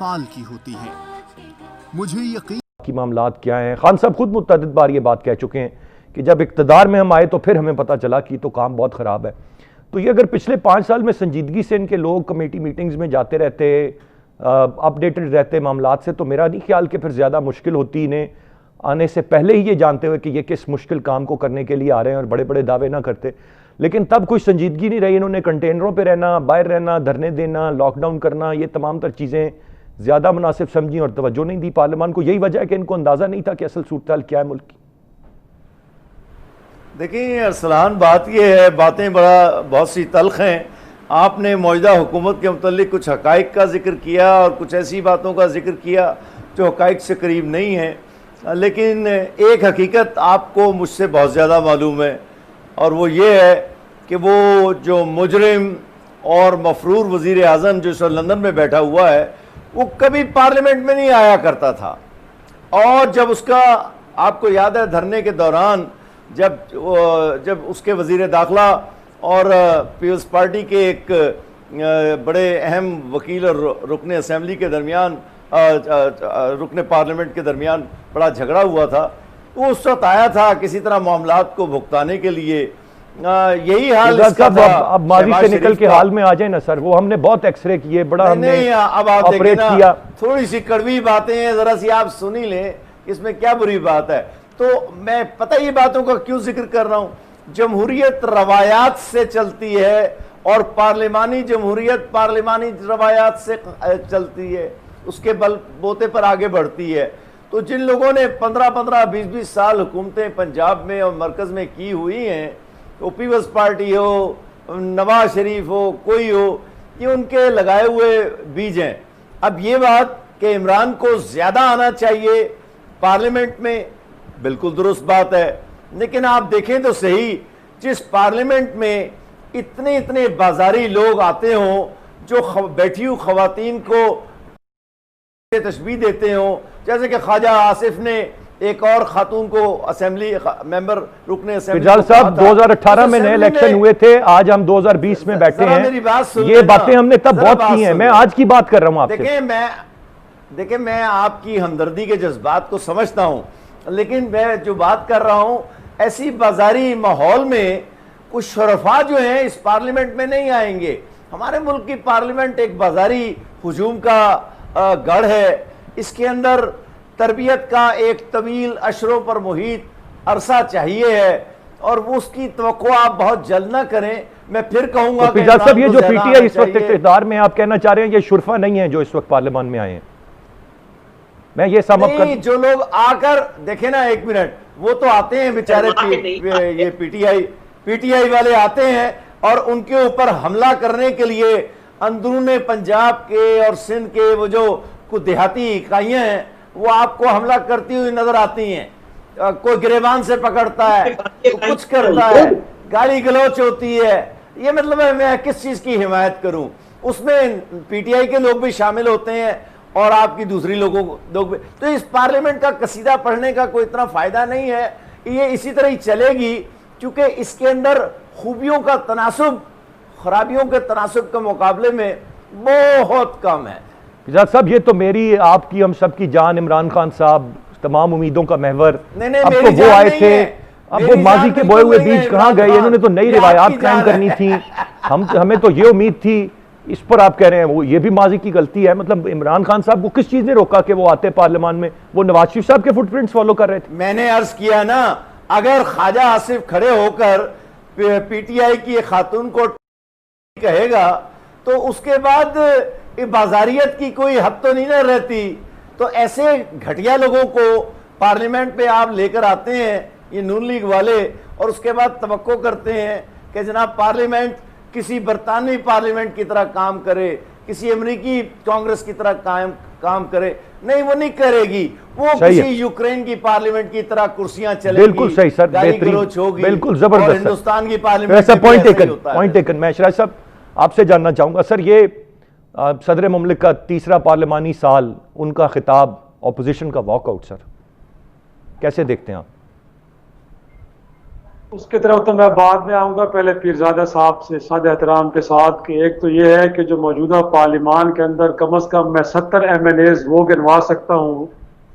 फाल की होती है। मुझे यकीन की मामलात क्या हैं। खान साहब खुद मुतअद्दिद बार ये बात कह चुके हैं कि जब इक़्तिदार में हम आए तो फिर हमें पता चला कि तो काम बहुत ख़राब है। तो ये अगर पिछले 5 साल में संजीदगी से इनके लोग कमेटी मीटिंग्स में जाते रहते, अपडेटेड रहते मामलात से, तो मेरा नहीं ख्याल कि फिर ज़्यादा मुश्किल होती इन्हें आने से पहले ही ये जानते हुए कि ये किस मुश्किल काम को करने के लिए आ रहे हैं और बड़े बड़े दावे ना करते। लेकिन तब कोई संजीदगी नहीं रही, इन्होंने कंटेनरों पर रहना, बाहर रहना, धरने देना, लॉकडाउन करना, ये तमाम तर चीज़ें ज़्यादा मुनासिब समझी और तवज्जो नहीं दी पार्लियामान को। यही वजह है कि इनको अंदाज़ा नहीं था कि असल सूरत क्या है मुल्क की। देखिए अरसलान, बात यह है, बातें बहुत सी तल्ख हैं। आपने मौजूदा हुकूमत के मुतल्लिक कुछ हक़ाइक़ का जिक्र किया और कुछ ऐसी बातों का जिक्र किया जो हक़ाइक़ से करीब नहीं है, लेकिन एक हकीकत आपको मुझसे बहुत ज़्यादा मालूम है और वो ये है कि वो जो मुजरिम और मफरूर वज़ीर आज़म जो इस वक्त लंदन में बैठा हुआ है, वो कभी पार्लियामेंट में नहीं आया करता था। और जब उसका, आपको याद है, धरने के दौरान जब उसके वज़ीर दाखिला और पीपल्स पार्टी के एक बड़े अहम वकील और रुकन असम्बली के दरमियान, रुकन पार्लियामेंट के दरमियान बड़ा झगड़ा हुआ था, तो उस वक्त आया था किसी तरह मामलात को भुगताने के लिए। यही हाल इसका था। अब माजी से निकल के हाल में आ जाए ना सर, वो हमने बहुत एक्सरे किए, बड़ा हमने अब आप ऑपरेट किया। थोड़ी सी कड़वी बातें हैं, जरा सी आप सुन ही लें, इसमें क्या बुरी बात है। तो मैं पता ये बातों का क्यों जिक्र कर रहा हूं। जमहूरियत रवायात से चलती है और पार्लिमानी जमहूरियत पार्लिमानी रवायात से चलती है, उसके बलबूते पर आगे बढ़ती है। तो जिन लोगों ने 15-15, 20-20 साल हुकूमतें पंजाब में और मरकज़ में की हुई हैं, तो पीपल्स पार्टी हो, नवाज शरीफ हो, कोई हो, ये उनके लगाए हुए बीज हैं। अब ये बात कि इमरान को ज़्यादा आना चाहिए पार्लियामेंट में, बिल्कुल दुरुस्त बात है, लेकिन आप देखें तो सही, जिस पार्लियामेंट में इतने बाजारी लोग आते हों, जो बैठी हुई खवातीन को तशबीह देते हों, जैसे कि ख्वाजा आसिफ ने एक और खातून को असेंबली मेंबर, रुकने असेंबली साहब 2018 में नए इलेक्शन हुए थे, आज हम 2020 में बैठे हैं। मेरी बात सुन, ये बातें हमने तब बहुत की हैं, मैं आज की बात कर रहा हूं आपसे। देखिए मैं आपकी हमदर्दी के जज्बात को समझता हूं, लेकिन मैं जो बात कर रहा हूं, ऐसी बाजारी माहौल में कुछ शरफा जो हैं इस पार्लियामेंट में नहीं आएंगे। हमारे मुल्क की पार्लियामेंट एक बाजारी हुजूम का गढ़ है। इसके अंदर तरबियत का एक तवील अशरों पर मुहित अरसा चाहिए है और वो उसकी तवक्को आप बहुत जल्द ना करें। मैं फिर कहूंगा तो साहब, ये जो पीटीआई इस वक्त इक़्तिदार में, आप कहना चाह रहे हैं ये शुरफा नहीं है जो इस वक्त पार्लियामान में आए हैं? मैं ये समझ जो लोग आकर देखे ना, एक मिनट, वो तो आते हैं बेचारे, ये पीटीआई वाले आते हैं और उनके ऊपर हमला करने के लिए अंदरूने पंजाब के और सिंध के वो जो कुछ देहाती इकाइयां हैं, वो आपको हमला करती हुई नजर आती हैं। कोई गिरेबान से पकड़ता है, कुछ करता है, गाली गलौच होती है। ये मतलब है मैं किस चीज की हिमायत करूं? उसमें पीटीआई के लोग भी शामिल होते हैं और आपकी दूसरी लोग भी। तो इस पार्लियामेंट का कसीदा पढ़ने का कोई इतना फायदा नहीं है। ये इसी तरह ही चलेगी, क्योंकि इसके अंदर खूबियों का तनासुब खराबियों के तनासुब के मुकाबले में बहुत कम है। साहब, ये तो मेरी, आपकी, हम सब की जान, इमरान खान साहब तमाम उम्मीदों का महवर, अब तो वो आए थे, अब वो माजी के बोए हुए बीज कहां गए? इन्होंने तो नई रिवायात कायम करनी थी, हमें तो ये उम्मीद थी। इस पर आप कह रहे हैं वो ये भी माजी की गलती है। मतलब इमरान खान साहब को किस चीज ने रोका कि वो आते पार्लियामान में? वो नवाज शरीफ साहब के फुटप्रिंट्स फॉलो कर रहे थे। मैंने अर्ज किया ना, अगर ख्वाजा आसिफ खड़े होकर पीटीआई की खातून को कहेगा तो उसके बाद बाजारियत की कोई हद तो नहीं ना रहती। तो ऐसे घटिया लोगों को पार्लियामेंट पे आप लेकर आते हैं, ये नून लीग वाले, और उसके बाद तवक्को करते हैं कि जनाब पार्लियामेंट किसी बरतानवी पार्लियामेंट की तरह काम करे, किसी अमेरिकी कांग्रेस की तरह काम करे। नहीं, वो नहीं करेगी। वो किसी यूक्रेन की पार्लियामेंट की तरह कुर्सियां चलेगी, बिल्कुल सही सर, होगी, बिल्कुल जबरदस्त। हिंदुस्तान की पार्लियामेंट पॉइंट टेकन। मैं शराज साहब आपसे जानना चाहूंगा सर, ये सदर मुमलिकत तीसरा पार्लिमानी साल, उनका खिताब, ऑपोजिशन का वॉकआउट, सर कैसे देखते हैं आप? उसकी तरफ तो मैं बाद में आऊंगा, पहले पीरजादा साहब से सादे एहतराम के साथ कि एक तो ये है कि जो मौजूदा पार्लियामान के अंदर कम से कम मैं 70 MNAs वो गिनवा सकता हूँ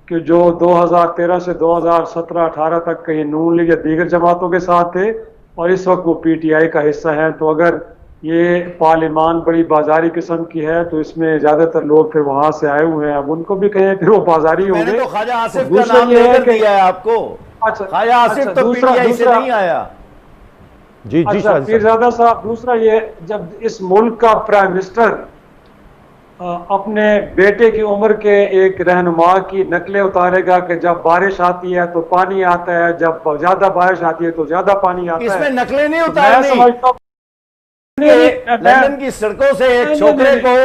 कि जो 2013 से 2017-18 तक कहीं नून लीग या दीगर जमातों के साथ थे और इस वक्त वो PTI का हिस्सा हैं। तो अगर ये पार्लियामान बड़ी बाजारी किस्म की है तो इसमें ज्यादातर लोग फिर वहां से आए हुए हैं, अब उनको भी कहें फिर वो बाजारी हो मैंने गए। तो ख्वाजा आसिफ का दूसरा नाम ये है लेकर कि दिया है आपको। अच्छा, ख्वाजा आसिफ अच्छा, तो PTI से नहीं आया। जी जी अच्छा शाहिद साहब। पीरजादा साहब, दूसरा ये, जब इस मुल्क का प्राइम मिनिस्टर अपने बेटे की उम्र के एक रहनुमा की नकलें उतारेगा कि जब बारिश आती है तो पानी आता है, जब ज्यादा बारिश आती है तो ज्यादा पानी आता है, इसमें नकलें नहीं मैं उतारनी। समझता हूं लंदन की सड़कों से एक छोकरे को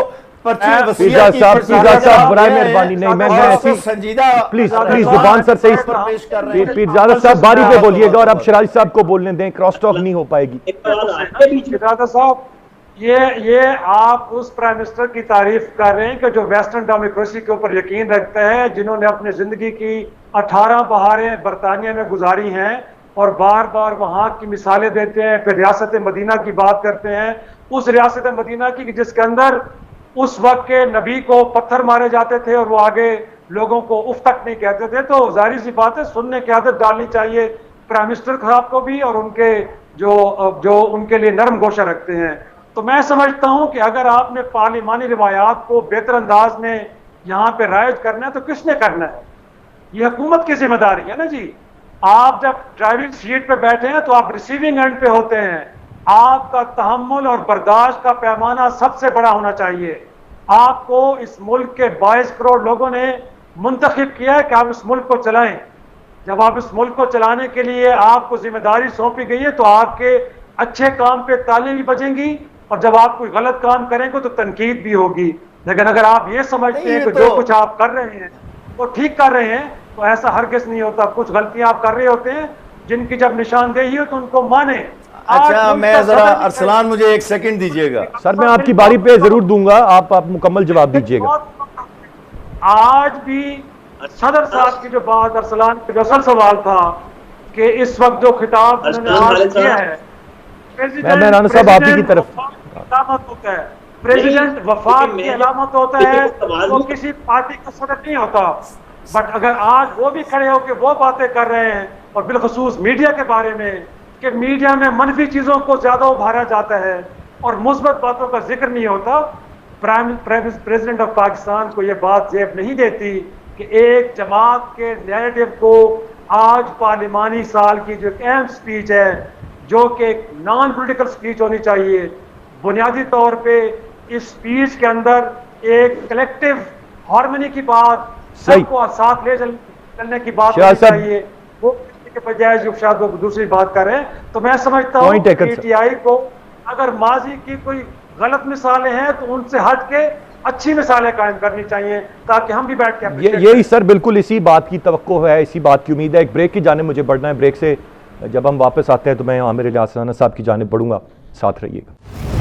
पीरजादा साहब बराए मेहरबानी नहीं, मैं ऐसी संजीदा प्लीज जुबान सर से पेश कर रहे हैं। पीरजादा साहब बारी पे बोलिएगा और अब शराजी साहब को बोलने दें, क्रॉस टॉक नहीं हो पाएगी। पीरजादा साहब, ये आप उस प्राइम मिनिस्टर की तारीफ कर रहे हैं कि जो वेस्टर्न डेमोक्रेसी के ऊपर यकीन रखते हैं, जिन्होंने अपनी जिंदगी की 18 बहारें बरतानिया में गुजारी हैं और बार बार वहां की मिसालें देते हैं, फिर रियासत मदीना की बात करते हैं, उस रियासत मदीना की जिसके अंदर उस वक्त के नबी को पत्थर मारे जाते थे और वो आगे लोगों को उफ तक नहीं कहते थे। तो जाहिर सी बात है सुनने की आदत डालनी चाहिए प्राइम मिनिस्टर साहब को भी और उनके जो उनके लिए नरम गोशा रखते हैं। तो मैं समझता हूं कि अगर आपने पार्लिमानी रिवायात को बेहतर अंदाज में यहाँ पे राइज करना है तो किसने करना है? ये हुकूमत की जिम्मेदारी है ना जी। आप जब ड्राइविंग सीट पे बैठे हैं तो आप रिसीविंग एंड पे होते हैं, आपका तहम्मुल और बर्दाश्त का पैमाना सबसे बड़ा होना चाहिए। आपको इस मुल्क के 22 करोड़ लोगों ने मुंतखब किया है कि आप इस मुल्क को चलाएं। जब आप इस मुल्क को चलाने के लिए आपको जिम्मेदारी सौंपी गई है तो आपके अच्छे काम पे तालियां भी बजेंगी और जब आप कोई गलत काम करेंगे तो तनकीद भी होगी। लेकिन अगर आप ये समझते हैं कि जो कुछ आप कर रहे हैं वो ठीक कर रहे हैं तो ऐसा हरगिज़ नहीं होता। कुछ गलतियां आप कर रहे होते हैं जिनकी जब निशानदेही हो तो उनको माने। अच्छा, मैं जरा अरसलान, मुझे एक सेकंड दीजिएगा। सर मैं आपकी बारी पे जरूर दूंगा, आप मुकम्मल जवाब दीजिएगा। आज भी सदर साहब की जो बात, अरसलान का जो असल सवाल था कि इस वक्त जो खिताब उन्होंने आज किया है, मैं राना साहब आप ही की तरफ, अलामत होता है प्रेसिडेंट वफाक की अलामत होता है, वो किसी पार्टी का सदर नहीं होता। बट अगर आज वो भी खड़े होकर वो बातें कर रहे हैं और बिलखसूस मीडिया के बारे में कि मीडिया में मनफी चीजों को ज्यादा उभारा जाता है और मुस्बत बातों का जिक्र नहीं होता, प्रेसिडेंट ऑफ पाकिस्तान को ये बात जेब नहीं देती कि एक जमात के नैरेटिव को आज पार्लिमानी साल की जो अहम स्पीच है, जो कि एक नॉन पॉलिटिकल स्पीच होनी चाहिए, बुनियादी तौर पे इस स्पीच के अंदर एक कलेक्टिव हार्मनी की बात, सबको साथ ले चलने की बात होनी चाहिए, वो के बजाय जो शायद वो दूसरी बात कर रहे हैं। तो मैं समझता हूँ PTI को अगर माजी की कोई गलत मिसालें हैं तो उनसे हट के अच्छी मिसालें कायम करनी चाहिए ताकि हम भी बैठ के यही सर बिल्कुल इसी बात की तवक्को है, इसी बात की उम्मीद है। एक ब्रेक की जाने मुझे बढ़ना है, ब्रेक से जब हम वापस आते हैं तो मैं आमिर इलियास राना साहब की जाने बढ़ूंगा, साथ रहिएगा।